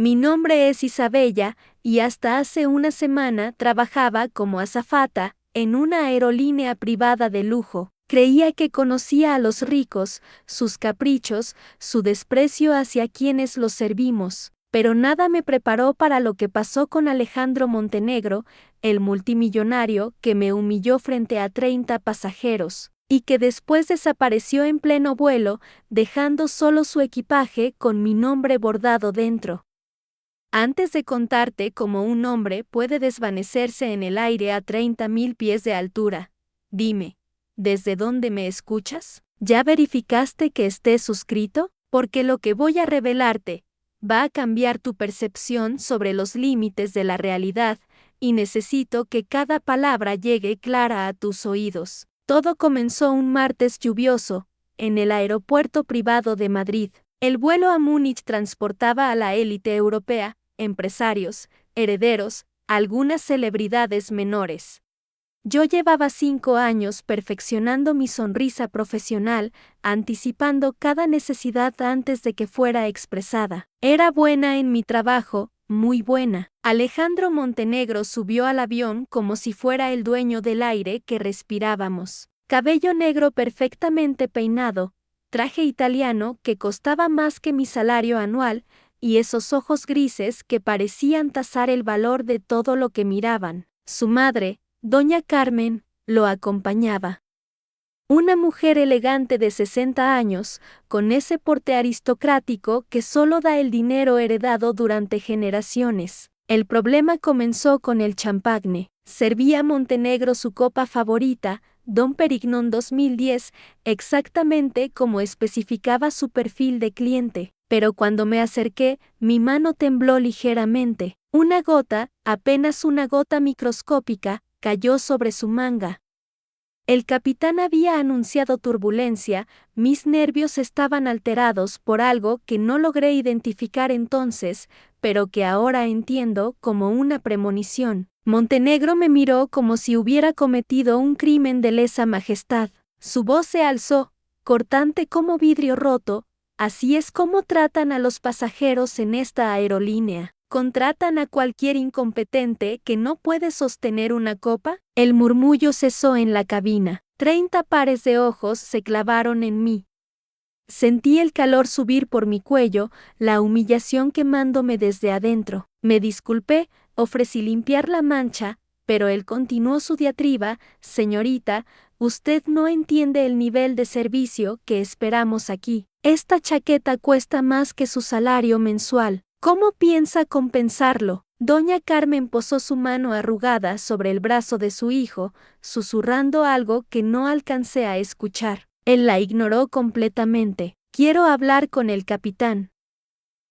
Mi nombre es Isabella, y hasta hace una semana trabajaba como azafata en una aerolínea privada de lujo. Creía que conocía a los ricos, sus caprichos, su desprecio hacia quienes los servimos. Pero nada me preparó para lo que pasó con Alejandro Montenegro, el multimillonario que me humilló frente a 30 pasajeros, y que después desapareció en pleno vuelo, dejando solo su equipaje con mi nombre bordado dentro. Antes de contarte cómo un hombre puede desvanecerse en el aire a 30.000 pies de altura, dime, ¿desde dónde me escuchas? ¿Ya verificaste que estés suscrito? Porque lo que voy a revelarte va a cambiar tu percepción sobre los límites de la realidad, y necesito que cada palabra llegue clara a tus oídos. Todo comenzó un martes lluvioso, en el aeropuerto privado de Madrid. El vuelo a Múnich transportaba a la élite europea, empresarios, herederos, algunas celebridades menores. Yo llevaba 5 años perfeccionando mi sonrisa profesional, anticipando cada necesidad antes de que fuera expresada. Era buena en mi trabajo, muy buena. Alejandro Montenegro subió al avión como si fuera el dueño del aire que respirábamos. Cabello negro perfectamente peinado, traje italiano que costaba más que mi salario anual, y esos ojos grises que parecían tasar el valor de todo lo que miraban. Su madre, Doña Carmen, lo acompañaba. Una mujer elegante de 60 años, con ese porte aristocrático que solo da el dinero heredado durante generaciones. El problema comenzó con el champagne. Servía Montenegro su copa favorita, Dom Perignon 2010, exactamente como especificaba su perfil de cliente. Pero cuando me acerqué, mi mano tembló ligeramente. Una gota, apenas una gota microscópica, cayó sobre su manga. El capitán había anunciado turbulencia, mis nervios estaban alterados por algo que no logré identificar entonces, pero que ahora entiendo como una premonición. Montenegro me miró como si hubiera cometido un crimen de lesa majestad. Su voz se alzó, cortante como vidrio roto. Así es como tratan a los pasajeros en esta aerolínea. ¿Contratan a cualquier incompetente que no puede sostener una copa? El murmullo cesó en la cabina. 30 pares de ojos se clavaron en mí. Sentí el calor subir por mi cuello, la humillación quemándome desde adentro. Me disculpé, ofrecí limpiar la mancha, pero él continuó su diatriba. Señorita, usted no entiende el nivel de servicio que esperamos aquí. Esta chaqueta cuesta más que su salario mensual. ¿Cómo piensa compensarlo? Doña Carmen posó su mano arrugada sobre el brazo de su hijo, susurrando algo que no alcancé a escuchar. Él la ignoró completamente. Quiero hablar con el capitán.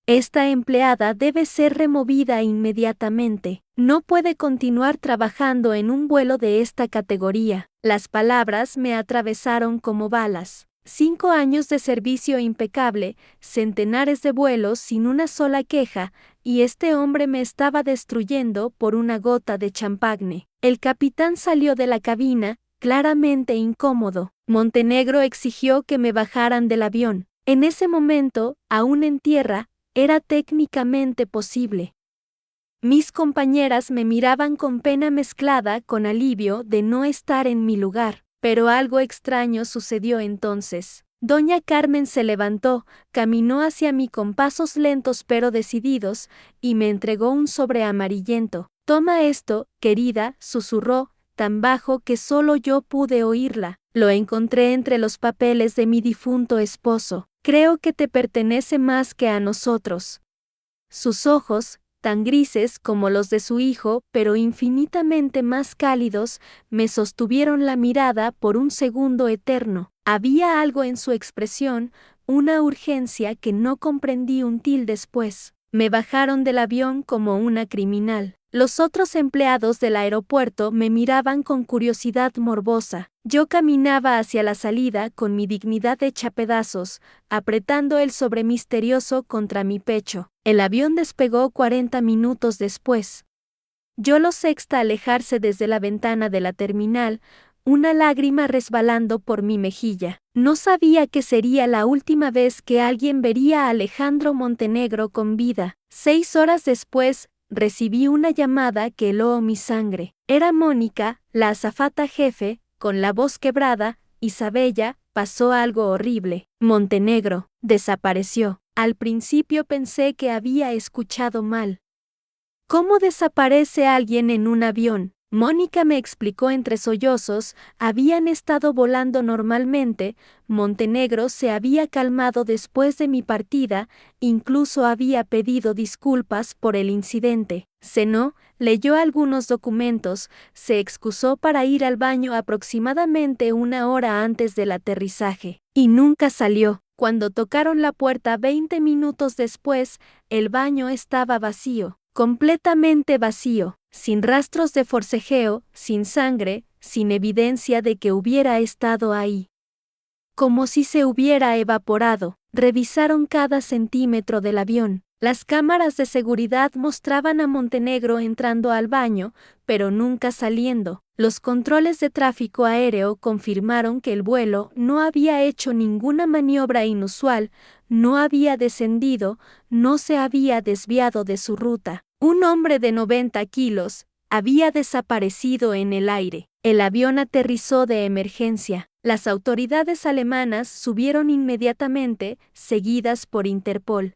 Esta empleada debe ser removida inmediatamente. No puede continuar trabajando en un vuelo de esta categoría. Las palabras me atravesaron como balas. 5 años de servicio impecable, centenares de vuelos sin una sola queja, y este hombre me estaba destruyendo por una gota de champagne. El capitán salió de la cabina, claramente incómodo. Montenegro exigió que me bajaran del avión. En ese momento, aún en tierra, era técnicamente posible. Mis compañeras me miraban con pena mezclada con alivio de no estar en mi lugar. Pero algo extraño sucedió entonces. Doña Carmen se levantó, caminó hacia mí con pasos lentos pero decididos, y me entregó un sobre amarillento. Toma esto, querida, susurró, tan bajo que solo yo pude oírla. Lo encontré entre los papeles de mi difunto esposo. Creo que te pertenece más que a nosotros. Sus ojos, tan grises como los de su hijo, pero infinitamente más cálidos, me sostuvieron la mirada por un segundo eterno. Había algo en su expresión, una urgencia que no comprendí un til después. Me bajaron del avión como una criminal. Los otros empleados del aeropuerto me miraban con curiosidad morbosa. Yo caminaba hacia la salida con mi dignidad hecha pedazos, apretando el sobre misterioso contra mi pecho. El avión despegó 40 minutos después. Yo lo sexta alejarse desde la ventana de la terminal, una lágrima resbalando por mi mejilla. No sabía que sería la última vez que alguien vería a Alejandro Montenegro con vida. 6 horas después, recibí una llamada que heló mi sangre. Era Mónica, la azafata jefe, con la voz quebrada. Isabella, pasó algo horrible. Montenegro desapareció. Al principio pensé que había escuchado mal. ¿Cómo desaparece alguien en un avión? Mónica me explicó entre sollozos. Habían estado volando normalmente. Montenegro se había calmado después de mi partida, incluso había pedido disculpas por el incidente. Cenó, leyó algunos documentos, se excusó para ir al baño aproximadamente 1 hora antes del aterrizaje. Y nunca salió. Cuando tocaron la puerta 20 minutos después, el baño estaba vacío. Completamente vacío, sin rastros de forcejeo, sin sangre, sin evidencia de que hubiera estado ahí. Como si se hubiera evaporado. Revisaron cada centímetro del avión. Las cámaras de seguridad mostraban a Montenegro entrando al baño, pero nunca saliendo. Los controles de tráfico aéreo confirmaron que el vuelo no había hecho ninguna maniobra inusual, no había descendido, no se había desviado de su ruta. Un hombre de 90 kilos había desaparecido en el aire. El avión aterrizó de emergencia. Las autoridades alemanas subieron inmediatamente, seguidas por Interpol.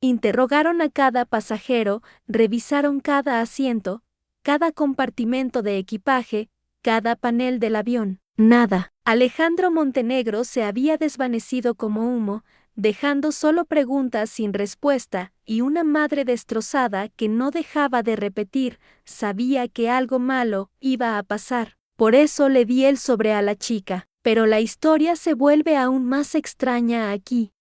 Interrogaron a cada pasajero, revisaron cada asiento, cada compartimento de equipaje, cada panel del avión. Nada. Alejandro Montenegro se había desvanecido como humo, dejando solo preguntas sin respuesta, y una madre destrozada que no dejaba de repetir, sabía que algo malo iba a pasar. Por eso le di el sobre a la chica. Pero la historia se vuelve aún más extraña aquí.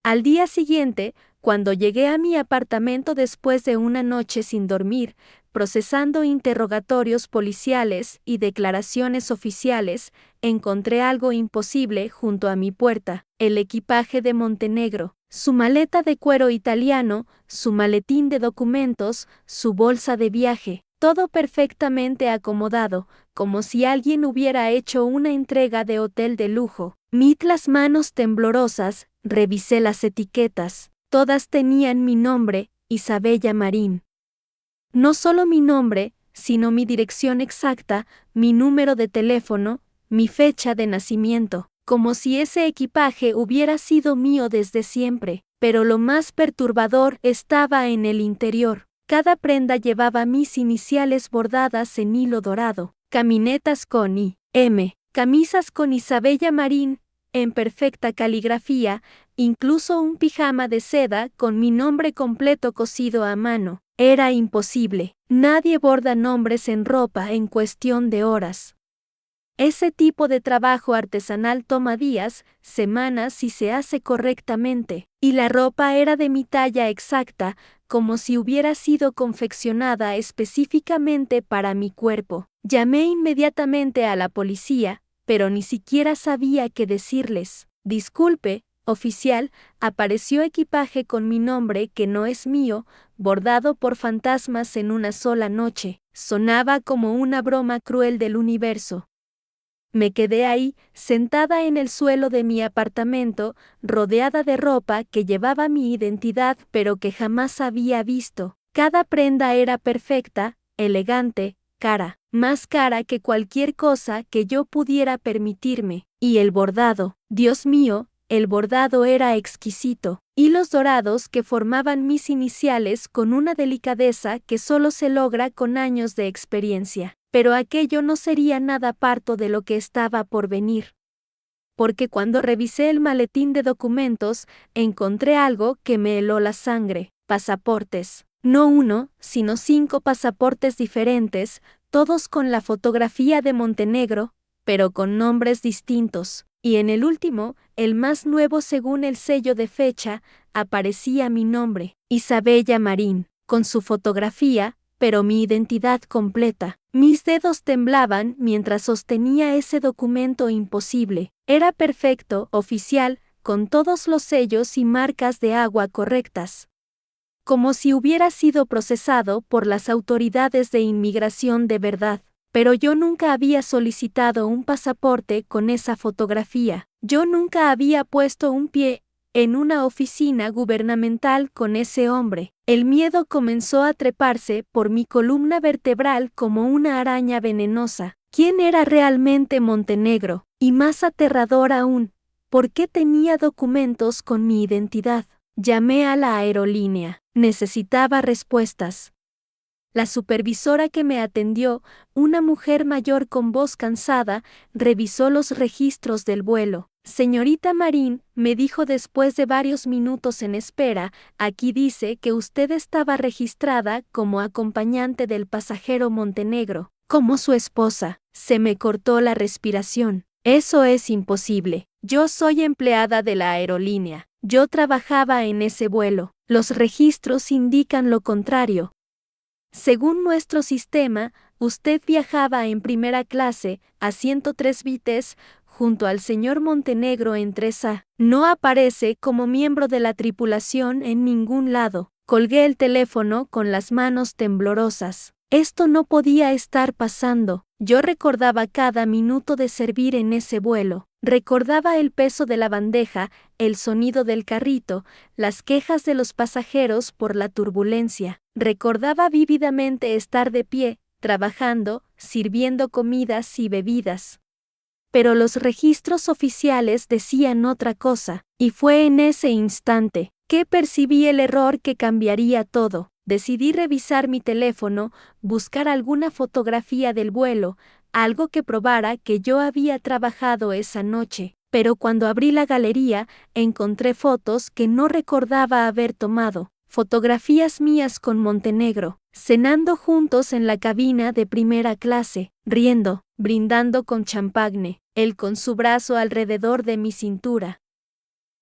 Al día siguiente, cuando llegué a mi apartamento después de una noche sin dormir, procesando interrogatorios policiales y declaraciones oficiales, encontré algo imposible junto a mi puerta: el equipaje de Montenegro, su maleta de cuero italiano, su maletín de documentos, su bolsa de viaje, todo perfectamente acomodado, como si alguien hubiera hecho una entrega de hotel de lujo. Mit las manos temblorosas, revisé las etiquetas. Todas tenían mi nombre, Isabella Marín. No solo mi nombre, sino mi dirección exacta, mi número de teléfono, mi fecha de nacimiento, como si ese equipaje hubiera sido mío desde siempre. Pero lo más perturbador estaba en el interior. Cada prenda llevaba mis iniciales bordadas en hilo dorado. Caminetas con I.M., camisas con Isabella Marín, en perfecta caligrafía, incluso un pijama de seda con mi nombre completo cosido a mano. Era imposible. Nadie borda nombres en ropa en cuestión de horas. Ese tipo de trabajo artesanal toma días, semanas si se hace correctamente, y la ropa era de mi talla exacta, como si hubiera sido confeccionada específicamente para mi cuerpo. Llamé inmediatamente a la policía, pero ni siquiera sabía qué decirles. Disculpe, oficial, apareció equipaje con mi nombre que no es mío, bordado por fantasmas en una sola noche. Sonaba como una broma cruel del universo. Me quedé ahí, sentada en el suelo de mi apartamento, rodeada de ropa que llevaba mi identidad pero que jamás había visto. Cada prenda era perfecta, elegante, cara, más cara que cualquier cosa que yo pudiera permitirme. Y el bordado, Dios mío, el bordado era exquisito. Hilos dorados que formaban mis iniciales con una delicadeza que solo se logra con años de experiencia. Pero aquello no sería nada parto de lo que estaba por venir. Porque cuando revisé el maletín de documentos, encontré algo que me heló la sangre: pasaportes. No uno, sino 5 pasaportes diferentes, todos con la fotografía de Montenegro, pero con nombres distintos. Y en el último, el más nuevo según el sello de fecha, aparecía mi nombre, Isabella Marín, con su fotografía, pero mi identidad completa. Mis dedos temblaban mientras sostenía ese documento imposible. Era perfecto, oficial, con todos los sellos y marcas de agua correctas. Como si hubiera sido procesado por las autoridades de inmigración de verdad. Pero yo nunca había solicitado un pasaporte con esa fotografía. Yo nunca había puesto un pie en una oficina gubernamental con ese hombre. El miedo comenzó a treparse por mi columna vertebral como una araña venenosa. ¿Quién era realmente Montenegro? Y más aterrador aún, ¿por qué tenía documentos con mi identidad? Llamé a la aerolínea. Necesitaba respuestas. La supervisora que me atendió, una mujer mayor con voz cansada, revisó los registros del vuelo. Señorita Marín, me dijo después de varios minutos en espera, aquí dice que usted estaba registrada como acompañante del pasajero Montenegro, como su esposa. Se me cortó la respiración. Eso es imposible. Yo soy empleada de la aerolínea. Yo trabajaba en ese vuelo. Los registros indican lo contrario. Según nuestro sistema, usted viajaba en primera clase, a 103 bites, junto al señor Montenegro en 3A. No aparece como miembro de la tripulación en ningún lado. Colgué el teléfono con las manos temblorosas. Esto no podía estar pasando. Yo recordaba cada minuto de servir en ese vuelo. Recordaba el peso de la bandeja, el sonido del carrito, las quejas de los pasajeros por la turbulencia. Recordaba vívidamente estar de pie, trabajando, sirviendo comidas y bebidas. Pero los registros oficiales decían otra cosa, y fue en ese instante que percibí el error que cambiaría todo. Decidí revisar mi teléfono, buscar alguna fotografía del vuelo, algo que probara que yo había trabajado esa noche. Pero cuando abrí la galería, encontré fotos que no recordaba haber tomado. Fotografías mías con Montenegro, cenando juntos en la cabina de primera clase, riendo, brindando con champagne, él con su brazo alrededor de mi cintura.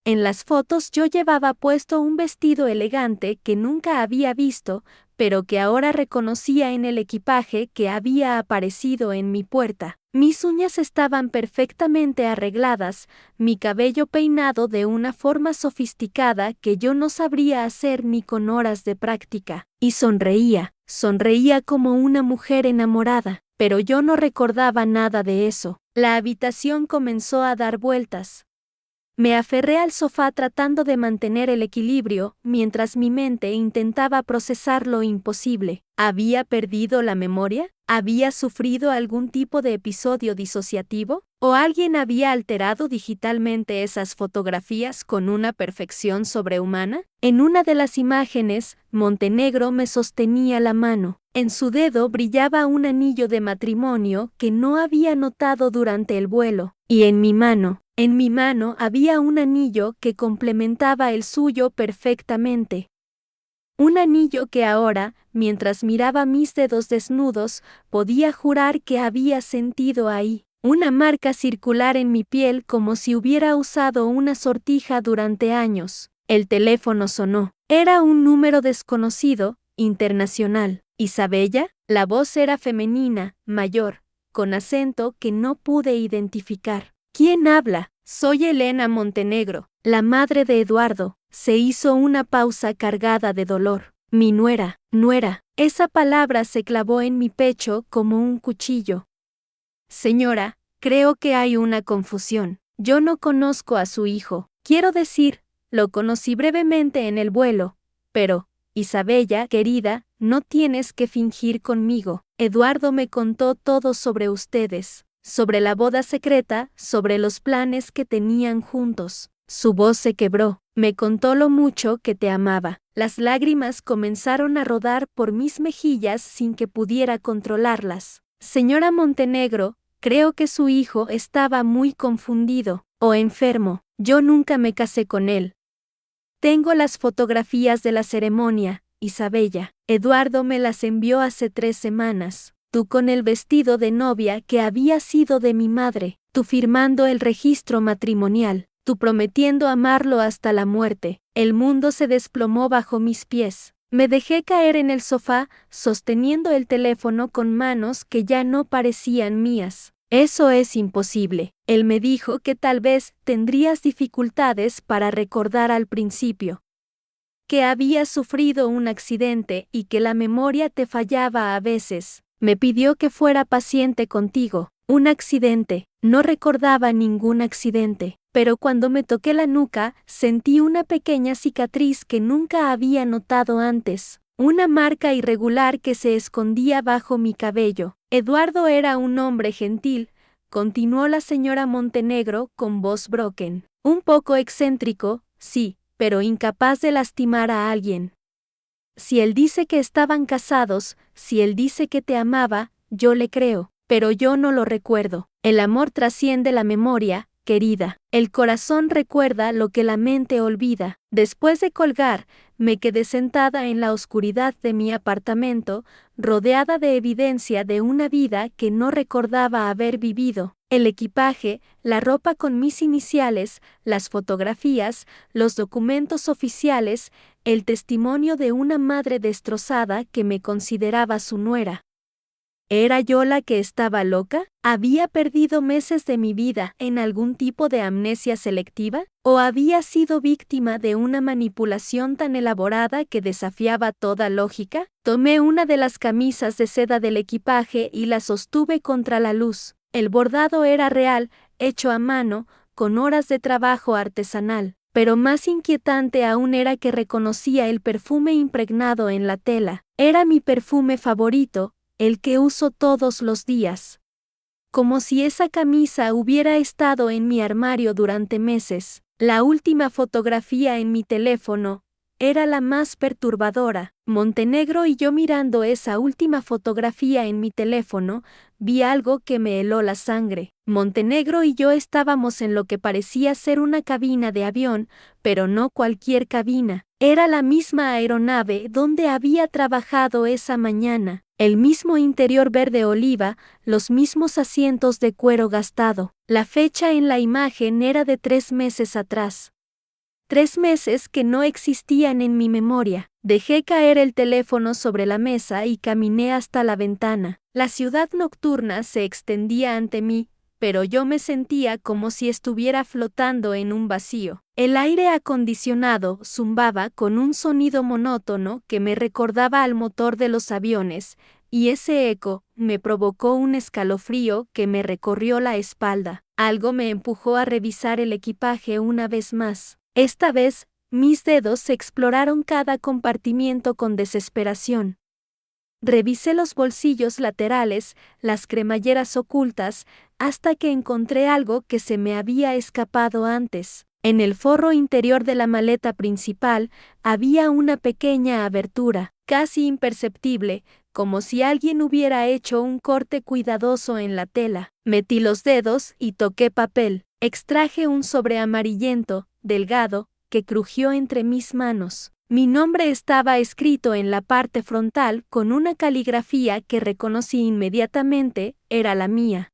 En las fotos yo llevaba puesto un vestido elegante que nunca había visto, pero que ahora reconocía en el equipaje que había aparecido en mi puerta. Mis uñas estaban perfectamente arregladas, mi cabello peinado de una forma sofisticada que yo no sabría hacer ni con horas de práctica. Y sonreía como una mujer enamorada, pero yo no recordaba nada de eso. La habitación comenzó a dar vueltas. Me aferré al sofá tratando de mantener el equilibrio, mientras mi mente intentaba procesar lo imposible. ¿Había perdido la memoria? ¿Había sufrido algún tipo de episodio disociativo? ¿O alguien había alterado digitalmente esas fotografías con una perfección sobrehumana? En una de las imágenes, Montenegro me sostenía la mano. En su dedo brillaba un anillo de matrimonio que no había notado durante el vuelo. Y en mi mano había un anillo que complementaba el suyo perfectamente. Un anillo que ahora, mientras miraba mis dedos desnudos, podía jurar que había sentido ahí. Una marca circular en mi piel como si hubiera usado una sortija durante años. El teléfono sonó. Era un número desconocido, internacional. ¿Isabella? La voz era femenina, mayor, con acento que no pude identificar. ¿Quién habla? Soy Elena Montenegro, la madre de Eduardo. Se hizo una pausa cargada de dolor. Mi nuera. Esa palabra se clavó en mi pecho como un cuchillo. Señora, creo que hay una confusión. Yo no conozco a su hijo. Quiero decir, lo conocí brevemente en el vuelo, pero, Isabella, querida, no tienes que fingir conmigo. Eduardo me contó todo sobre ustedes, sobre la boda secreta, sobre los planes que tenían juntos. Su voz se quebró. Me contó lo mucho que te amaba. Las lágrimas comenzaron a rodar por mis mejillas sin que pudiera controlarlas. Señora Montenegro, creo que su hijo estaba muy confundido o enfermo. Yo nunca me casé con él. Tengo las fotografías de la ceremonia, Isabella. Eduardo me las envió hace 3 semanas. Tú con el vestido de novia que había sido de mi madre. Tú firmando el registro matrimonial. Tú prometiendo amarlo hasta la muerte. El mundo se desplomó bajo mis pies. Me dejé caer en el sofá, sosteniendo el teléfono con manos que ya no parecían mías. Eso es imposible. Él me dijo que tal vez tendrías dificultades para recordar al principio. Que habías sufrido un accidente y que la memoria te fallaba a veces. Me pidió que fuera paciente contigo. Un accidente. No recordaba ningún accidente, pero cuando me toqué la nuca, sentí una pequeña cicatriz que nunca había notado antes. Una marca irregular que se escondía bajo mi cabello. Eduardo era un hombre gentil, continuó la señora Montenegro con voz broken. Un poco excéntrico, sí, pero incapaz de lastimar a alguien. Si él dice que estaban casados, si él dice que te amaba, yo le creo, pero yo no lo recuerdo. El amor trasciende la memoria, querida. El corazón recuerda lo que la mente olvida. Después de colgar, me quedé sentada en la oscuridad de mi apartamento, rodeada de evidencia de una vida que no recordaba haber vivido. El equipaje, la ropa con mis iniciales, las fotografías, los documentos oficiales, el testimonio de una madre destrozada que me consideraba su nuera. ¿Era yo la que estaba loca? ¿Había perdido meses de mi vida en algún tipo de amnesia selectiva? ¿O había sido víctima de una manipulación tan elaborada que desafiaba toda lógica? Tomé una de las camisas de seda del equipaje y la sostuve contra la luz. El bordado era real, hecho a mano, con horas de trabajo artesanal. Pero más inquietante aún era que reconocía el perfume impregnado en la tela. Era mi perfume favorito, el que uso todos los días. Como si esa camisa hubiera estado en mi armario durante meses. La última fotografía en mi teléfono era la más perturbadora. Montenegro y yo mirando esa última fotografía en mi teléfono, vi algo que me heló la sangre. Montenegro y yo estábamos en lo que parecía ser una cabina de avión, pero no cualquier cabina. Era la misma aeronave donde había trabajado esa mañana. El mismo interior verde oliva, los mismos asientos de cuero gastado. La fecha en la imagen era de 3 meses atrás. 3 meses que no existían en mi memoria. Dejé caer el teléfono sobre la mesa y caminé hasta la ventana. La ciudad nocturna se extendía ante mí, pero yo me sentía como si estuviera flotando en un vacío. El aire acondicionado zumbaba con un sonido monótono que me recordaba al motor de los aviones, y ese eco me provocó un escalofrío que me recorrió la espalda. Algo me empujó a revisar el equipaje una vez más. Esta vez, mis dedos exploraron cada compartimiento con desesperación. Revisé los bolsillos laterales, las cremalleras ocultas, hasta que encontré algo que se me había escapado antes. En el forro interior de la maleta principal había una pequeña abertura, casi imperceptible, como si alguien hubiera hecho un corte cuidadoso en la tela. Metí los dedos y toqué papel. Extraje un sobre amarillento, delgado, que crujió entre mis manos. Mi nombre estaba escrito en la parte frontal con una caligrafía que reconocí inmediatamente, era la mía.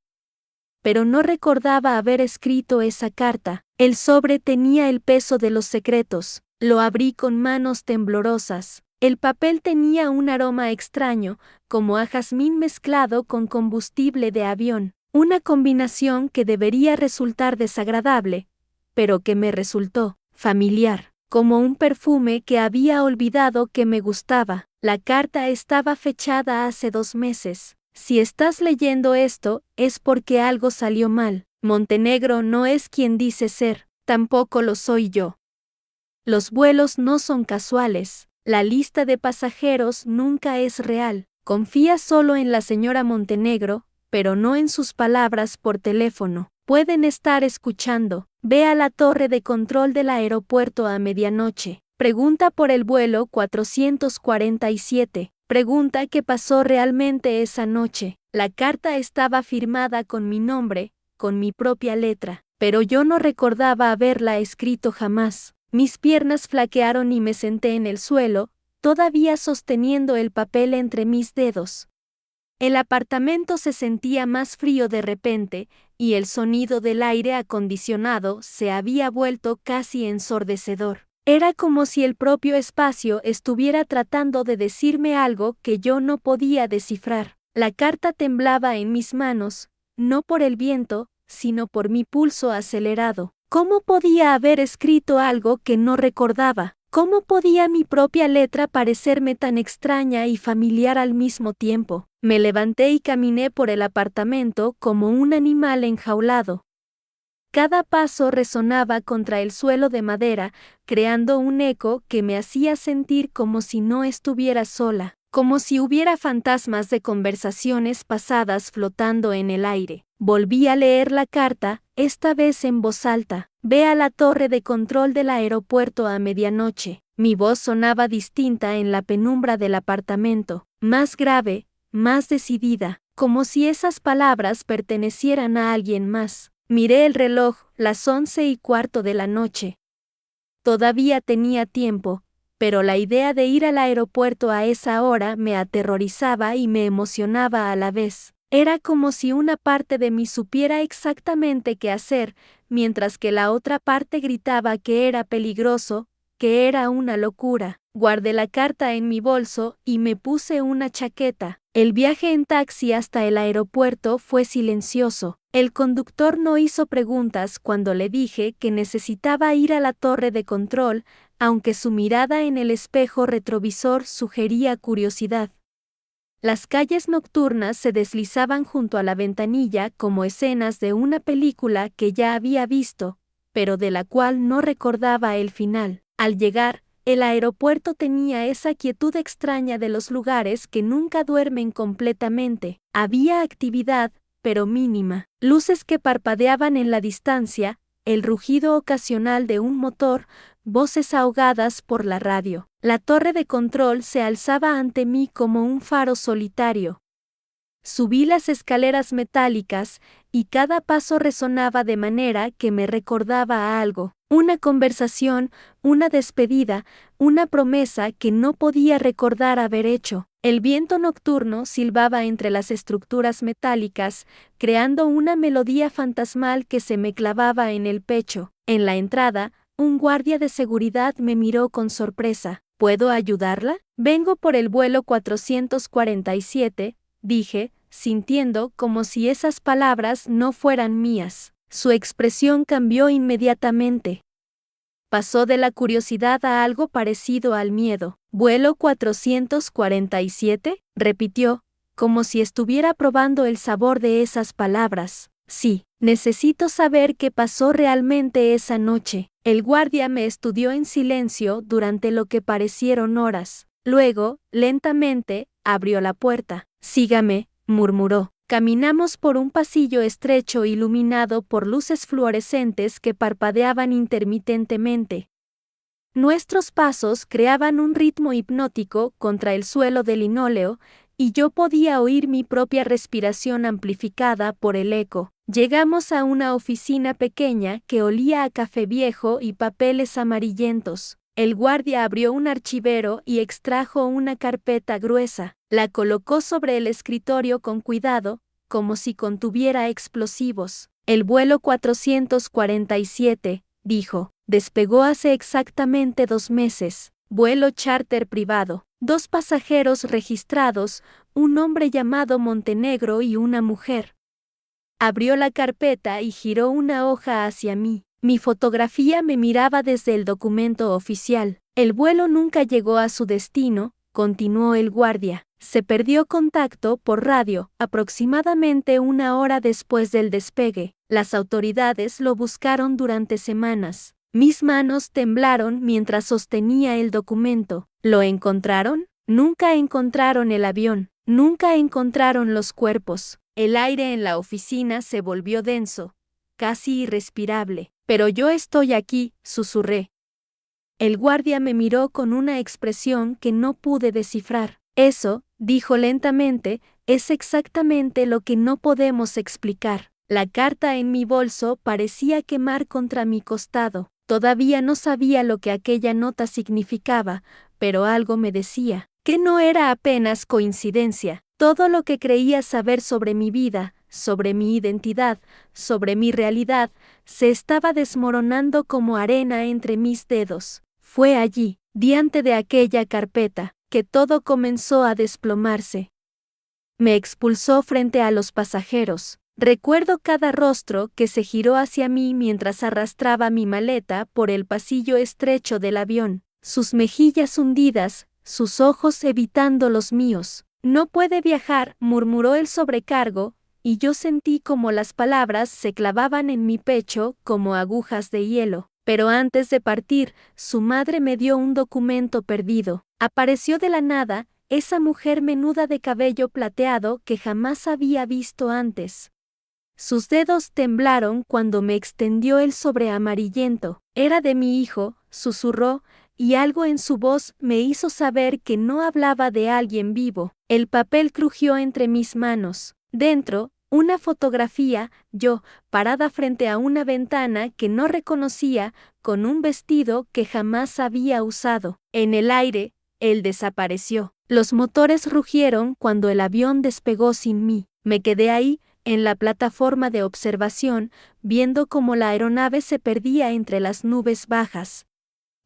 Pero no recordaba haber escrito esa carta. El sobre tenía el peso de los secretos. Lo abrí con manos temblorosas. El papel tenía un aroma extraño, como a jazmín mezclado con combustible de avión. Una combinación que debería resultar desagradable, pero que me resultó familiar, como un perfume que había olvidado que me gustaba. La carta estaba fechada hace 2 meses. Si estás leyendo esto, es porque algo salió mal. Montenegro no es quien dice ser, tampoco lo soy yo. Los vuelos no son casuales. La lista de pasajeros nunca es real. Confía solo en la señora Montenegro, pero no en sus palabras por teléfono. Pueden estar escuchando. Ve a la torre de control del aeropuerto a medianoche. Pregunta por el vuelo 447. Pregunta qué pasó realmente esa noche. La carta estaba firmada con mi nombre, con mi propia letra, pero yo no recordaba haberla escrito jamás. Mis piernas flaquearon y me senté en el suelo, todavía sosteniendo el papel entre mis dedos. El apartamento se sentía más frío de repente, y el sonido del aire acondicionado se había vuelto casi ensordecedor. Era como si el propio espacio estuviera tratando de decirme algo que yo no podía descifrar. La carta temblaba en mis manos, no por el viento, sino por mi pulso acelerado. ¿Cómo podía haber escrito algo que no recordaba? ¿Cómo podía mi propia letra parecerme tan extraña y familiar al mismo tiempo? Me levanté y caminé por el apartamento como un animal enjaulado. Cada paso resonaba contra el suelo de madera, creando un eco que me hacía sentir como si no estuviera sola, como si hubiera fantasmas de conversaciones pasadas flotando en el aire. Volví a leer la carta, esta vez en voz alta. Ve a la torre de control del aeropuerto a medianoche. Mi voz sonaba distinta en la penumbra del apartamento, más grave, más decidida, como si esas palabras pertenecieran a alguien más. Miré el reloj, las 11:15 de la noche. Todavía tenía tiempo, pero la idea de ir al aeropuerto a esa hora me aterrorizaba y me emocionaba a la vez. Era como si una parte de mí supiera exactamente qué hacer, mientras que la otra parte gritaba que era peligroso, que era una locura. Guardé la carta en mi bolso y me puse una chaqueta. El viaje en taxi hasta el aeropuerto fue silencioso. El conductor no hizo preguntas cuando le dije que necesitaba ir a la torre de control, aunque su mirada en el espejo retrovisor sugería curiosidad. Las calles nocturnas se deslizaban junto a la ventanilla como escenas de una película que ya había visto, pero de la cual no recordaba el final. Al llegar, el aeropuerto tenía esa quietud extraña de los lugares que nunca duermen completamente. Había actividad, pero mínima. Luces que parpadeaban en la distancia, el rugido ocasional de un motor, voces ahogadas por la radio. La torre de control se alzaba ante mí como un faro solitario. Subí las escaleras metálicas y cada paso resonaba de manera que me recordaba a algo. Una conversación, una despedida, una promesa que no podía recordar haber hecho. El viento nocturno silbaba entre las estructuras metálicas, creando una melodía fantasmal que se me clavaba en el pecho. En la entrada, un guardia de seguridad me miró con sorpresa. ¿Puedo ayudarla? Vengo por el vuelo 447, dije, sintiendo como si esas palabras no fueran mías. Su expresión cambió inmediatamente. Pasó de la curiosidad a algo parecido al miedo. ¿Vuelo 447? Repitió, como si estuviera probando el sabor de esas palabras. Sí, necesito saber qué pasó realmente esa noche. El guardia me estudió en silencio durante lo que parecieron horas. Luego, lentamente, abrió la puerta. Sígame, murmuró. Caminamos por un pasillo estrecho iluminado por luces fluorescentes que parpadeaban intermitentemente. Nuestros pasos creaban un ritmo hipnótico contra el suelo de linóleo, y yo podía oír mi propia respiración amplificada por el eco. Llegamos a una oficina pequeña que olía a café viejo y papeles amarillentos. El guardia abrió un archivero y extrajo una carpeta gruesa. La colocó sobre el escritorio con cuidado, como si contuviera explosivos. El vuelo 447, dijo, despegó hace exactamente 2 meses. Vuelo charter privado. 2 pasajeros registrados, un hombre llamado Montenegro y una mujer. Abrió la carpeta y giró una hoja hacia mí. Mi fotografía me miraba desde el documento oficial. El vuelo nunca llegó a su destino, continuó el guardia. Se perdió contacto por radio aproximadamente 1 hora después del despegue. Las autoridades lo buscaron durante semanas. Mis manos temblaron mientras sostenía el documento. ¿Lo encontraron? Nunca encontraron el avión. Nunca encontraron los cuerpos. El aire en la oficina se volvió denso, casi irrespirable. Pero yo estoy aquí, susurré. El guardia me miró con una expresión que no pude descifrar. Eso, dijo lentamente, es exactamente lo que no podemos explicar. La carta en mi bolso parecía quemar contra mi costado. Todavía no sabía lo que aquella nota significaba, pero algo me decía que no era apenas coincidencia. Todo lo que creía saber sobre mi vida, sobre mi identidad, sobre mi realidad, se estaba desmoronando como arena entre mis dedos. Fue allí, diante de aquella carpeta, que todo comenzó a desplomarse. Me expulsó frente a los pasajeros. Recuerdo cada rostro que se giró hacia mí mientras arrastraba mi maleta por el pasillo estrecho del avión. sus mejillas hundidas, sus ojos evitando los míos. No puede viajar, murmuró el sobrecargo, y yo sentí como las palabras se clavaban en mi pecho como agujas de hielo. Pero antes de partir, su madre me dio un documento perdido. Apareció de la nada esa mujer menuda de cabello plateado que jamás había visto antes. Sus dedos temblaron cuando me extendió el sobre amarillento. Era de mi hijo, susurró, y algo en su voz me hizo saber que no hablaba de alguien vivo. El papel crujió entre mis manos. Dentro, una fotografía, yo, parada frente a una ventana que no reconocía, con un vestido que jamás había usado. En el aire, él desapareció. Los motores rugieron cuando el avión despegó sin mí. Me quedé ahí, en la plataforma de observación, viendo cómo la aeronave se perdía entre las nubes bajas.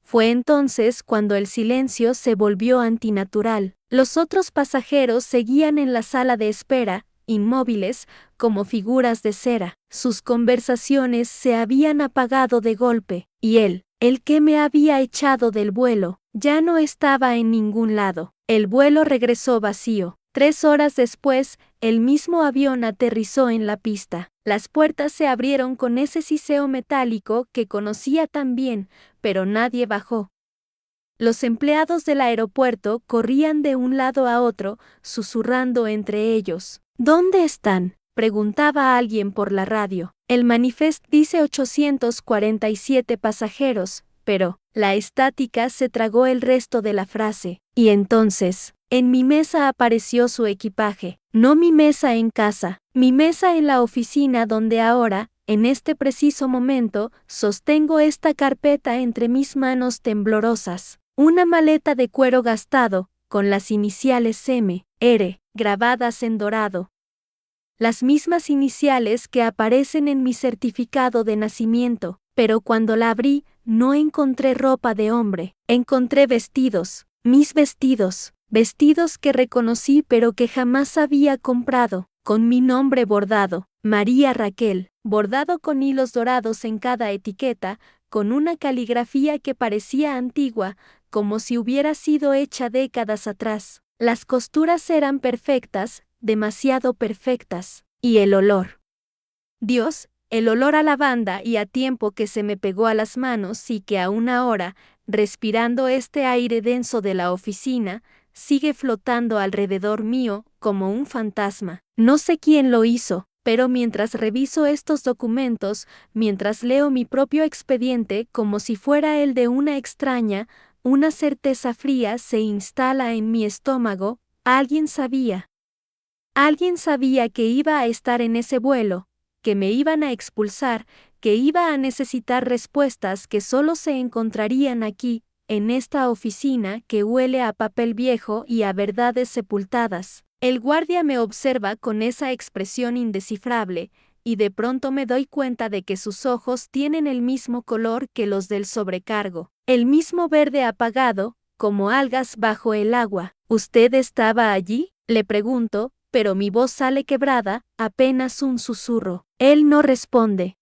Fue entonces cuando el silencio se volvió antinatural. Los otros pasajeros seguían en la sala de espera, inmóviles, como figuras de cera. Sus conversaciones se habían apagado de golpe, y él, el que me había echado del vuelo, ya no estaba en ningún lado. El vuelo regresó vacío. 3 horas después, el mismo avión aterrizó en la pista. Las puertas se abrieron con ese siseo metálico que conocía tan bien, pero nadie bajó. Los empleados del aeropuerto corrían de un lado a otro, susurrando entre ellos. ¿Dónde están?, preguntaba alguien por la radio. El manifest dice 847 pasajeros, pero la estática se tragó el resto de la frase. Y entonces, en mi mesa apareció su equipaje. No mi mesa en casa, mi mesa en la oficina donde ahora, en este preciso momento, sostengo esta carpeta entre mis manos temblorosas. Una maleta de cuero gastado, con las iniciales M.R. grabadas en dorado. Las mismas iniciales que aparecen en mi certificado de nacimiento, pero cuando la abrí, no encontré ropa de hombre. Encontré vestidos, mis vestidos. Vestidos que reconocí pero que jamás había comprado, con mi nombre bordado, María Raquel, bordado con hilos dorados en cada etiqueta, con una caligrafía que parecía antigua, como si hubiera sido hecha décadas atrás. Las costuras eran perfectas, demasiado perfectas, y el olor. Dios, el olor a lavanda y a tiempo que se me pegó a las manos y que aún ahora, respirando este aire denso de la oficina, sigue flotando alrededor mío como un fantasma. No sé quién lo hizo, pero mientras reviso estos documentos, mientras leo mi propio expediente como si fuera el de una extraña, una certeza fría se instala en mi estómago. Alguien sabía. Alguien sabía que iba a estar en ese vuelo, que me iban a expulsar, que iba a necesitar respuestas que solo se encontrarían aquí, en esta oficina que huele a papel viejo y a verdades sepultadas. El guardia me observa con esa expresión indescifrable, y de pronto me doy cuenta de que sus ojos tienen el mismo color que los del sobrecargo, el mismo verde apagado, como algas bajo el agua. ¿Usted estaba allí?, le pregunto, pero mi voz sale quebrada, apenas un susurro. Él no responde.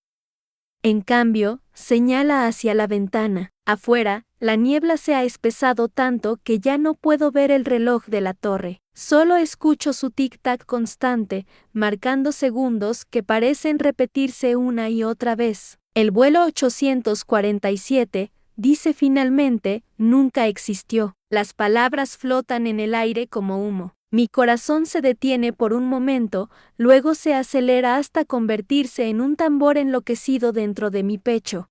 En cambio, señala hacia la ventana. Afuera, la niebla se ha espesado tanto que ya no puedo ver el reloj de la torre. Solo escucho su tic-tac constante, marcando segundos que parecen repetirse una y otra vez. El vuelo 847, dice finalmente, nunca existió. Las palabras flotan en el aire como humo. Mi corazón se detiene por un momento, luego se acelera hasta convertirse en un tambor enloquecido dentro de mi pecho.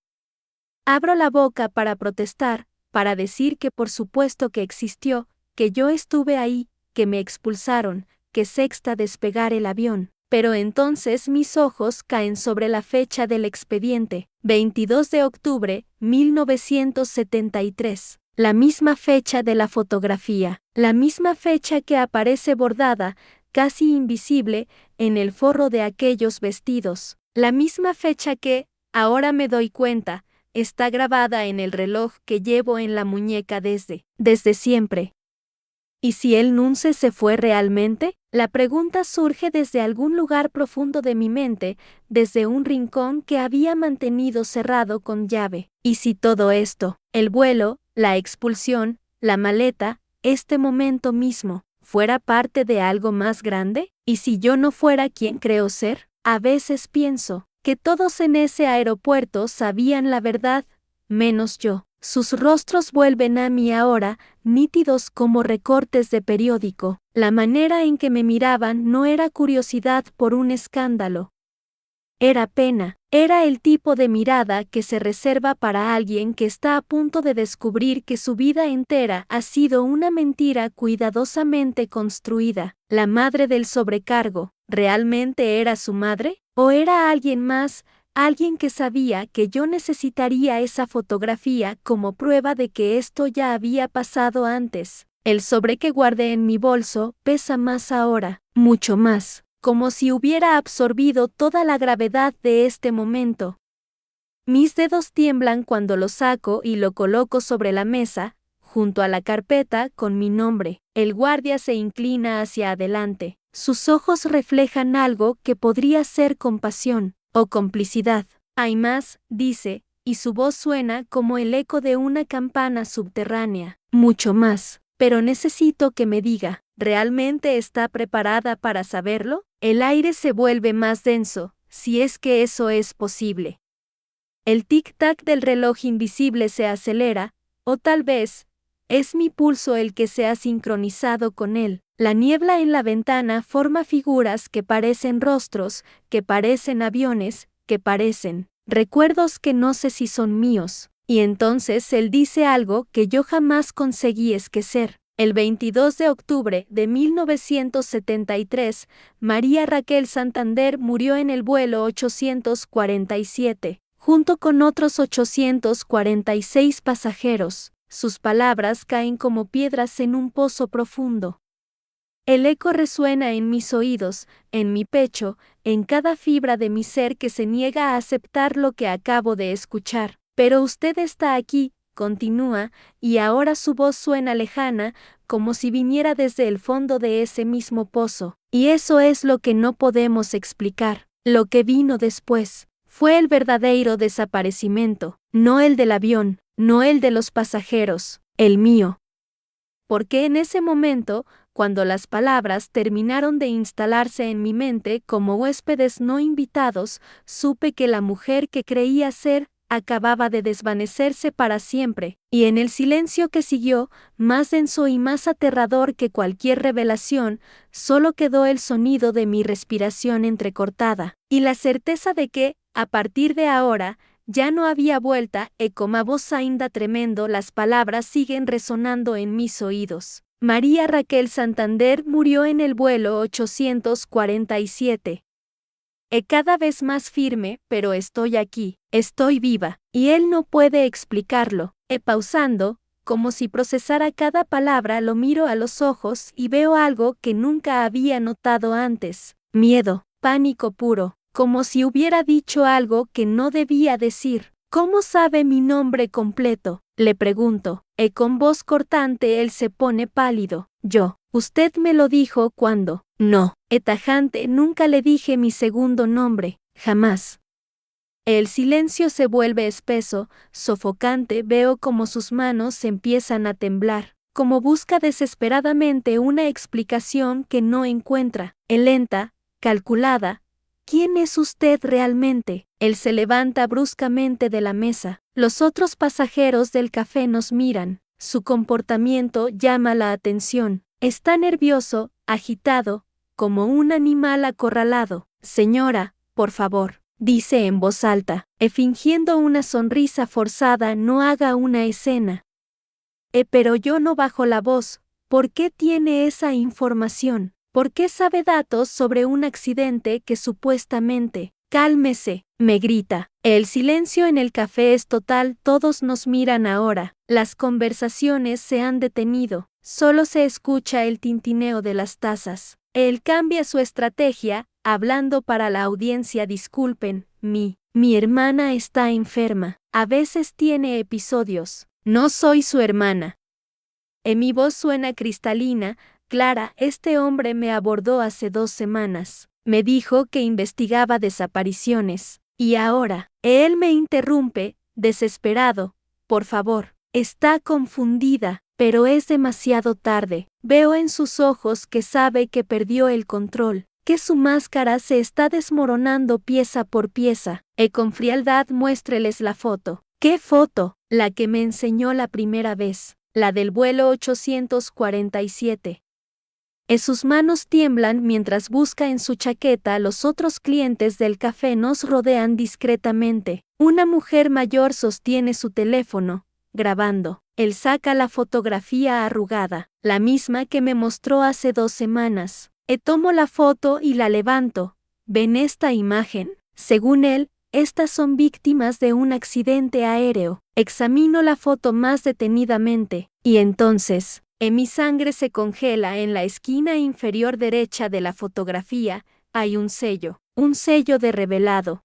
Abro la boca para protestar, para decir que por supuesto que existió, que yo estuve ahí, que me expulsaron, que sexta despegar el avión. Pero entonces mis ojos caen sobre la fecha del expediente, 22 de octubre, 1973. La misma fecha de la fotografía, la misma fecha que aparece bordada, casi invisible, en el forro de aquellos vestidos. La misma fecha que, ahora me doy cuenta, está grabada en el reloj que llevo en la muñeca desde siempre. ¿Y si el nunce se fue realmente? La pregunta surge desde algún lugar profundo de mi mente, desde un rincón que había mantenido cerrado con llave. ¿Y si todo esto, el vuelo, la expulsión, la maleta, este momento mismo, fuera parte de algo más grande? ¿Y si yo no fuera quien creo ser? A veces pienso que todos en ese aeropuerto sabían la verdad, menos yo. Sus rostros vuelven a mí ahora, nítidos como recortes de periódico. La manera en que me miraban no era curiosidad por un escándalo. Era pena, era el tipo de mirada que se reserva para alguien que está a punto de descubrir que su vida entera ha sido una mentira cuidadosamente construida. La madre del sobrecargo, ¿realmente era su madre? ¿O era alguien más, alguien que sabía que yo necesitaría esa fotografía como prueba de que esto ya había pasado antes? El sobre que guardé en mi bolso pesa más ahora, mucho más, como si hubiera absorbido toda la gravedad de este momento. Mis dedos tiemblan cuando lo saco y lo coloco sobre la mesa, junto a la carpeta con mi nombre. El guardia se inclina hacia adelante. Sus ojos reflejan algo que podría ser compasión o complicidad. Hay más, dice, y su voz suena como el eco de una campana subterránea. Mucho más. Pero necesito que me diga, ¿realmente está preparada para saberlo? El aire se vuelve más denso, si es que eso es posible. El tic-tac del reloj invisible se acelera, o tal vez, es mi pulso el que se ha sincronizado con él. La niebla en la ventana forma figuras que parecen rostros, que parecen aviones, que parecen recuerdos que no sé si son míos. Y entonces él dice algo que yo jamás conseguí esquecer. El 22 de octubre de 1973, María Raquel Santander murió en el vuelo 847, junto con otros 846 pasajeros. Sus palabras caen como piedras en un pozo profundo. El eco resuena en mis oídos, en mi pecho, en cada fibra de mi ser que se niega a aceptar lo que acabo de escuchar. Pero usted está aquí, continúa, y ahora su voz suena lejana, como si viniera desde el fondo de ese mismo pozo. Y eso es lo que no podemos explicar. Lo que vino después fue el verdadero desaparecimiento, no el del avión, no el de los pasajeros, el mío. Porque en ese momento, cuando las palabras terminaron de instalarse en mi mente como huéspedes no invitados, supe que la mujer que creía ser acababa de desvanecerse para siempre, y en el silencio que siguió, más denso y más aterrador que cualquier revelación, solo quedó el sonido de mi respiración entrecortada, y la certeza de que, a partir de ahora, ya no había vuelta, y como a voz ainda tremendo las palabras siguen resonando en mis oídos. María Raquel Santander murió en el vuelo 847. Cada vez más firme, pero estoy aquí, estoy viva, y él no puede explicarlo. Pausando, como si procesara cada palabra, lo miro a los ojos y veo algo que nunca había notado antes. Miedo, pánico puro, como si hubiera dicho algo que no debía decir. ¿Cómo sabe mi nombre completo?, le pregunto. Con voz cortante él se pone pálido. Usted me lo dijo cuando. No, tajante, nunca le dije mi segundo nombre, jamás. El silencio se vuelve espeso, sofocante, veo como sus manos empiezan a temblar, como busca desesperadamente una explicación que no encuentra. Lenta, calculada. ¿Quién es usted realmente? Él se levanta bruscamente de la mesa. Los otros pasajeros del café nos miran. Su comportamiento llama la atención. Está nervioso, agitado, como un animal acorralado. Señora, por favor, dice en voz alta, fingiendo una sonrisa forzada, no haga una escena. Pero yo no bajo la voz. ¿Por qué tiene esa información? ¿Por qué sabe datos sobre un accidente que supuestamente? Cálmese, me grita. El silencio en el café es total, todos nos miran ahora. Las conversaciones se han detenido. Solo se escucha el tintineo de las tazas. Él cambia su estrategia, hablando para la audiencia. Disculpen, mi hermana está enferma. A veces tiene episodios. No soy su hermana. Mi voz suena cristalina. Clara, este hombre me abordó hace 2 semanas. Me dijo que investigaba desapariciones. Y ahora, él me interrumpe, desesperado. Por favor, Está confundida, pero es demasiado tarde. Veo en sus ojos que sabe que perdió el control, que su máscara se está desmoronando pieza por pieza. Con frialdad muéstreles la foto. ¿Qué foto? La que me enseñó la primera vez, la del vuelo 847. Sus manos tiemblan mientras busca en su chaqueta. Los otros clientes del café nos rodean discretamente. Una mujer mayor sostiene su teléfono, grabando. Él saca la fotografía arrugada, la misma que me mostró hace 2 semanas. Tomo la foto y la levanto. ¿Ven esta imagen? Según él, estas son víctimas de un accidente aéreo. Examino la foto más detenidamente, y entonces, mi sangre se congela. En la esquina inferior derecha de la fotografía hay un sello de revelado.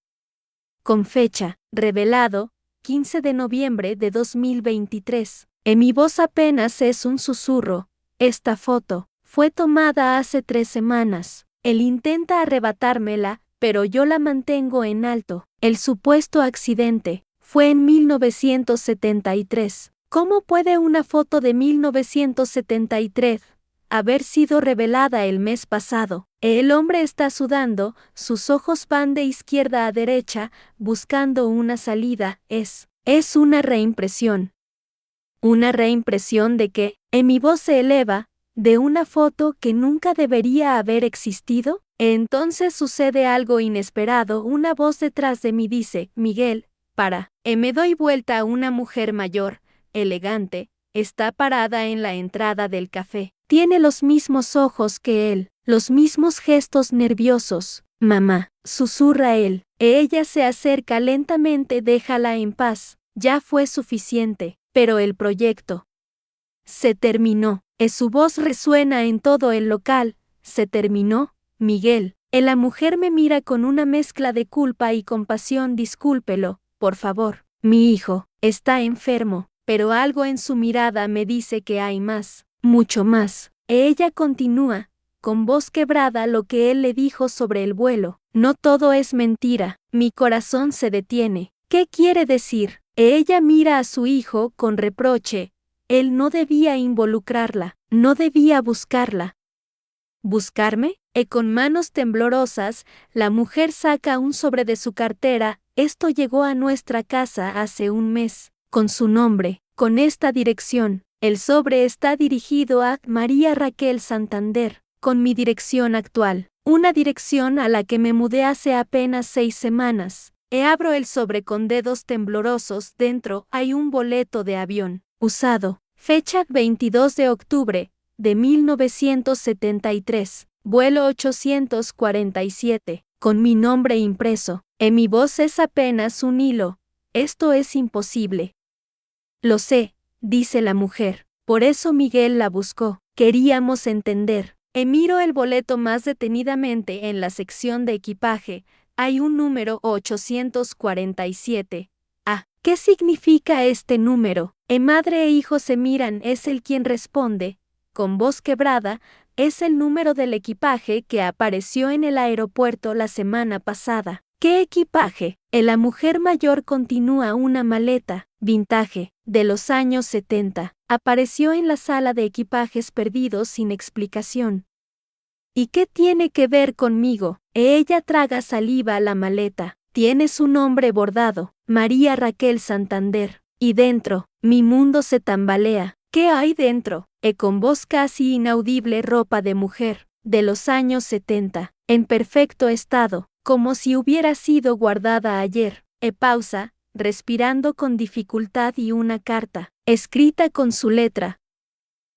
Con fecha, revelado, 15 de noviembre de 2023. Mi voz apenas es un susurro. Esta foto fue tomada hace 3 semanas. Él intenta arrebatármela, pero yo la mantengo en alto. El supuesto accidente fue en 1973. ¿Cómo puede una foto de 1973 haber sido revelada el mes pasado? El hombre está sudando, sus ojos van de izquierda a derecha, buscando una salida. Es una reimpresión. ¿Una reimpresión de qué? Mi voz se eleva. ¿De una foto que nunca debería haber existido? Entonces sucede algo inesperado. Una voz detrás de mí dice: Miguel, para. Me doy vuelta a una mujer mayor, elegante, está parada en la entrada del café. Tiene los mismos ojos que él, los mismos gestos nerviosos. Mamá, susurra él. Ella se acerca lentamente. Déjala en paz. Ya fue suficiente. Pero el proyecto se terminó. Su voz resuena en todo el local. Se terminó, Miguel. La mujer me mira con una mezcla de culpa y compasión. Discúlpelo, por favor. Mi hijo está enfermo, pero algo en su mirada me dice que hay más, mucho más. Ella continúa, con voz quebrada, lo que él le dijo sobre el vuelo. No todo es mentira. Mi corazón se detiene. ¿Qué quiere decir? Ella mira a su hijo con reproche. Él no debía involucrarla, no debía buscarla. ¿Buscarme? Con manos temblorosas, la mujer saca un sobre de su cartera. Esto llegó a nuestra casa hace 1 mes, con su nombre, con esta dirección. El sobre está dirigido a María Raquel Santander, con mi dirección actual, una dirección a la que me mudé hace apenas 6 semanas. Abro el sobre con dedos temblorosos. Dentro hay un boleto de avión, usado. Fecha 22 de octubre de 1973. Vuelo 847. Con mi nombre impreso. Mi voz es apenas un hilo. Esto es imposible. Lo sé, dice la mujer. Por eso Miguel la buscó. Queríamos entender. Miro el boleto más detenidamente. En la sección de equipaje hay un número 847. ¿Qué significa este número? Madre e hijo se miran. Es él quien responde, con voz quebrada. Es el número del equipaje que apareció en el aeropuerto la semana pasada. ¿Qué equipaje? La mujer mayor continúa. Una maleta, vintage, de los años 70. Apareció en la sala de equipajes perdidos sin explicación. ¿Y qué tiene que ver conmigo? Ella traga saliva. La maleta tiene su nombre bordado, María Raquel Santander. Y dentro, mi mundo se tambalea. ¿Qué hay dentro? Con voz casi inaudible. Ropa de mujer, de los años 70, en perfecto estado, como si hubiera sido guardada ayer. Pausa, respirando con dificultad. Y una carta, escrita con su letra.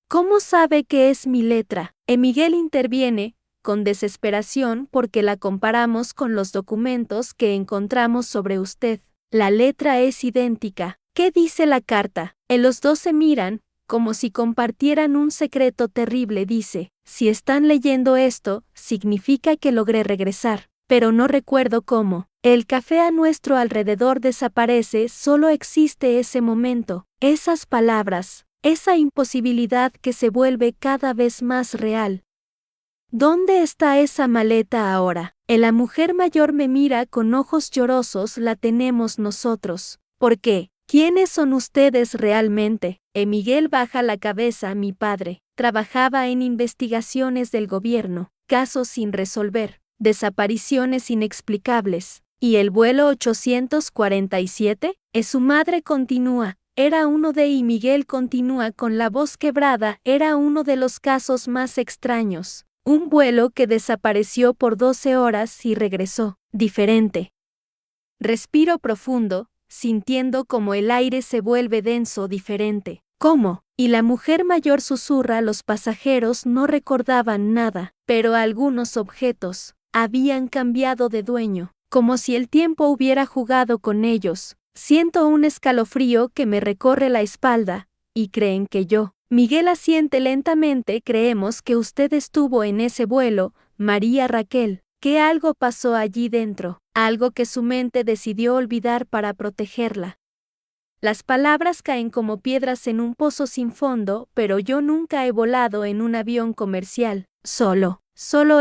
¿Cómo sabe que es mi letra? Miguel interviene, con desesperación, porque la comparamos con los documentos que encontramos sobre usted. La letra es idéntica. ¿Qué dice la carta? Los dos se miran, como si compartieran un secreto terrible. Dice: si están leyendo esto, significa que logré regresar, pero no recuerdo cómo. El café a nuestro alrededor desaparece. Solo existe ese momento, esas palabras, esa imposibilidad que se vuelve cada vez más real. ¿Dónde está esa maleta ahora? La mujer mayor me mira con ojos llorosos. La tenemos nosotros. ¿Por qué? ¿Quiénes son ustedes realmente? Miguel baja la cabeza. Mi padre trabajaba en investigaciones del gobierno, casos sin resolver, desapariciones inexplicables. ¿Y el vuelo 847? Su madre continúa. Era uno de y Miguel continúa con la voz quebrada. Era uno de los casos más extraños. Un vuelo que desapareció por 12 horas y regresó, diferente. Respiro profundo, sintiendo como el aire se vuelve denso, diferente. ¿Cómo? Y la mujer mayor susurra. Los pasajeros no recordaban nada, pero algunos objetos habían cambiado de dueño, como si el tiempo hubiera jugado con ellos. Siento un escalofrío que me recorre la espalda, y creen que yo. Miguel asiente lentamente. Creemos que usted estuvo en ese vuelo, María Raquel. Que algo pasó allí dentro, algo que su mente decidió olvidar para protegerla. Las palabras caen como piedras en un pozo sin fondo, pero yo nunca he volado en un avión comercial, solo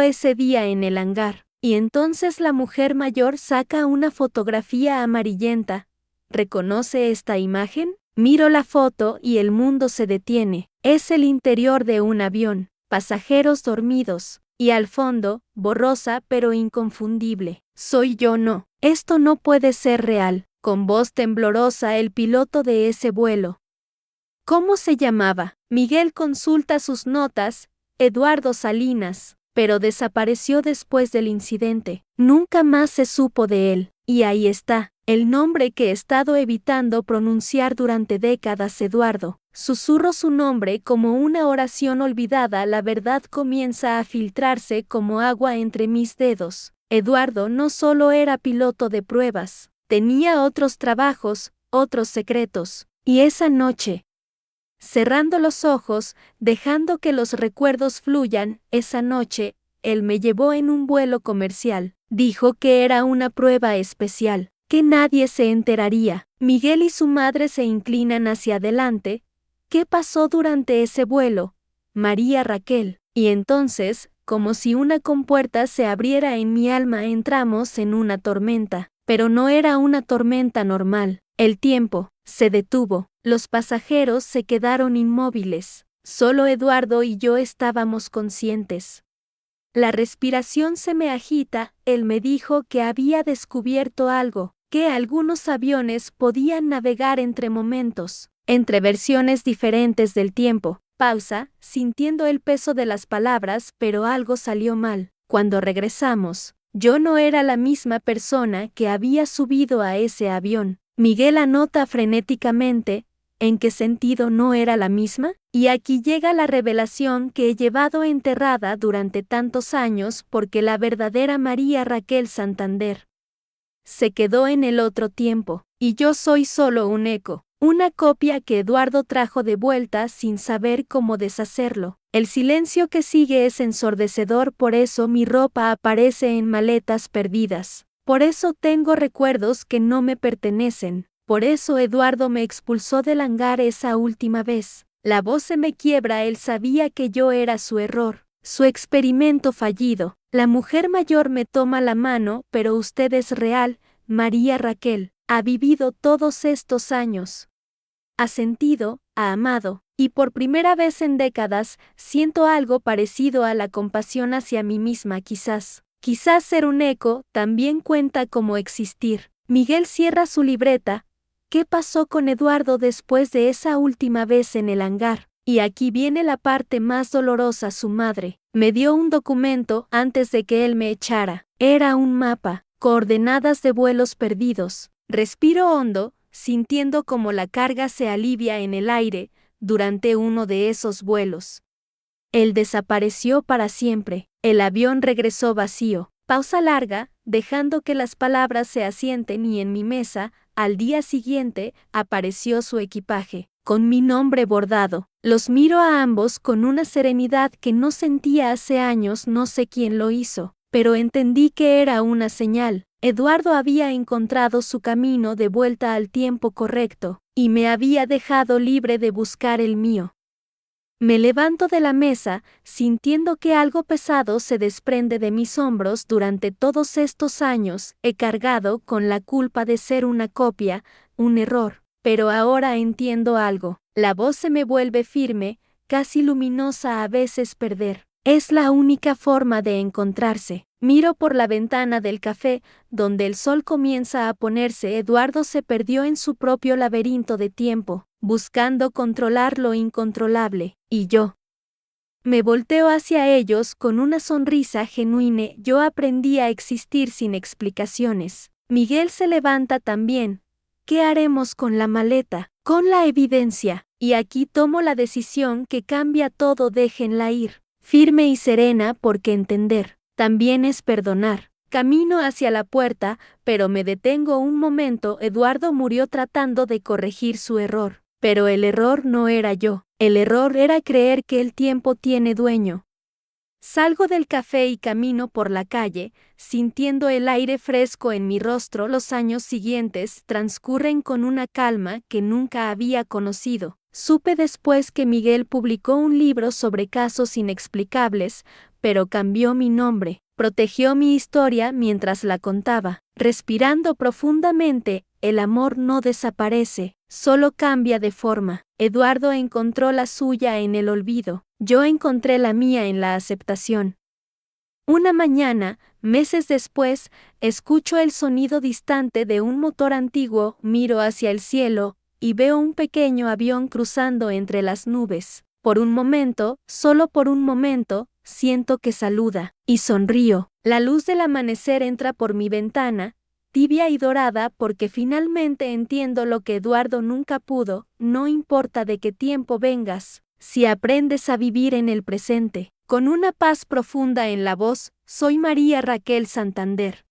ese día en el hangar. Y entonces la mujer mayor saca una fotografía amarillenta. ¿Reconoce esta imagen? Miro la foto y el mundo se detiene. Es el interior de un avión, pasajeros dormidos. Y al fondo, borrosa pero inconfundible. Soy yo. No, esto no puede ser real. Con voz temblorosa el piloto de ese vuelo. ¿Cómo se llamaba? Miguel consulta sus notas. Eduardo Salinas. Pero desapareció después del incidente. Nunca más se supo de él. Y ahí está, el nombre que he estado evitando pronunciar durante décadas. Eduardo. Susurro su nombre como una oración olvidada. La verdad comienza a filtrarse como agua entre mis dedos. Eduardo no solo era piloto de pruebas, tenía otros trabajos, otros secretos. Y esa noche, cerrando los ojos, dejando que los recuerdos fluyan, esa noche, él me llevó en un vuelo comercial. Dijo que era una prueba especial, que nadie se enteraría. Miguel y su madre se inclinan hacia adelante. ¿Qué pasó durante ese vuelo, María Raquel? Y entonces, como si una compuerta se abriera en mi alma, entramos en una tormenta. Pero no era una tormenta normal. El tiempo se detuvo. Los pasajeros se quedaron inmóviles. Solo Eduardo y yo estábamos conscientes. La respiración se me agita. Él me dijo que había descubierto algo, que algunos aviones podían navegar entre momentos, entre versiones diferentes del tiempo. Pausa, sintiendo el peso de las palabras, pero algo salió mal. Cuando regresamos, yo no era la misma persona que había subido a ese avión. Miguel anota frenéticamente. ¿En qué sentido no era la misma? Y aquí llega la revelación que he llevado enterrada durante tantos años, porque la verdadera María Raquel Santander se quedó en el otro tiempo, y yo soy solo un eco, una copia que Eduardo trajo de vuelta sin saber cómo deshacerlo. El silencio que sigue es ensordecedor. Por eso mi ropa aparece en maletas perdidas. Por eso tengo recuerdos que no me pertenecen. Por eso Eduardo me expulsó del hangar esa última vez. La voz se me quiebra. Él sabía que yo era su error, su experimento fallido. La mujer mayor me toma la mano. Pero usted es real, María Raquel. Ha vivido todos estos años. Ha sentido, ha amado, y por primera vez en décadas siento algo parecido a la compasión hacia mí misma. Quizás ser un eco también cuenta como existir. Miguel cierra su libreta. ¿Qué pasó con Eduardo después de esa última vez en el hangar? Y aquí viene la parte más dolorosa. Su madre me dio un documento antes de que él me echara. Era un mapa, coordenadas de vuelos perdidos. Respiro hondo, sintiendo como la carga se alivia en el aire. Durante uno de esos vuelos, él desapareció para siempre. El avión regresó vacío. Pausa larga, dejando que las palabras se asienten, y en mi mesa, al día siguiente, apareció su equipaje, con mi nombre bordado. Los miro a ambos con una serenidad que no sentía hace años. No sé quién lo hizo, pero entendí que era una señal. Eduardo había encontrado su camino de vuelta al tiempo correcto, y me había dejado libre de buscar el mío. Me levanto de la mesa, sintiendo que algo pesado se desprende de mis hombros. Durante todos estos años he cargado con la culpa de ser una copia, un error, pero ahora entiendo algo. La voz se me vuelve firme, casi luminosa, a veces perder. Es la única forma de encontrarse. Miro por la ventana del café, donde el sol comienza a ponerse. Eduardo se perdió en su propio laberinto de tiempo, buscando controlar lo incontrolable, y yo. Me volteo hacia ellos con una sonrisa genuina. Yo aprendí a existir sin explicaciones. Miguel se levanta también. ¿Qué haremos con la maleta? Con la evidencia. Y aquí tomo la decisión que cambia todo. Déjenla ir. Firme y serena, porque entender también es perdonar. Camino hacia la puerta, pero me detengo un momento. Eduardo murió tratando de corregir su error. Pero el error no era yo. El error era creer que el tiempo tiene dueño. Salgo del café y camino por la calle, sintiendo el aire fresco en mi rostro. Los años siguientes transcurren con una calma que nunca había conocido. Supe después que Miguel publicó un libro sobre casos inexplicables, pero cambió mi nombre. Protegió mi historia mientras la contaba. Respirando profundamente, el amor no desaparece, solo cambia de forma. Eduardo encontró la suya en el olvido. Yo encontré la mía en la aceptación. Una mañana, meses después, escucho el sonido distante de un motor antiguo. Miro hacia el cielo y veo un pequeño avión cruzando entre las nubes. Por un momento, solo por un momento, siento que saluda, y sonrío. La luz del amanecer entra por mi ventana, tibia y dorada, porque finalmente entiendo lo que Eduardo nunca pudo. No importa de qué tiempo vengas, si aprendes a vivir en el presente. Con una paz profunda en la voz, soy María Raquel Santander.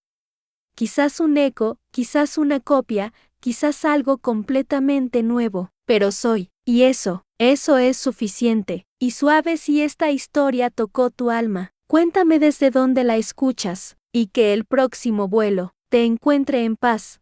Quizás un eco, quizás una copia, quizás algo completamente nuevo, pero soy, y eso es suficiente. Y suave si esta historia tocó tu alma. Cuéntame desde dónde la escuchas, y que el próximo vuelo te encuentre en paz.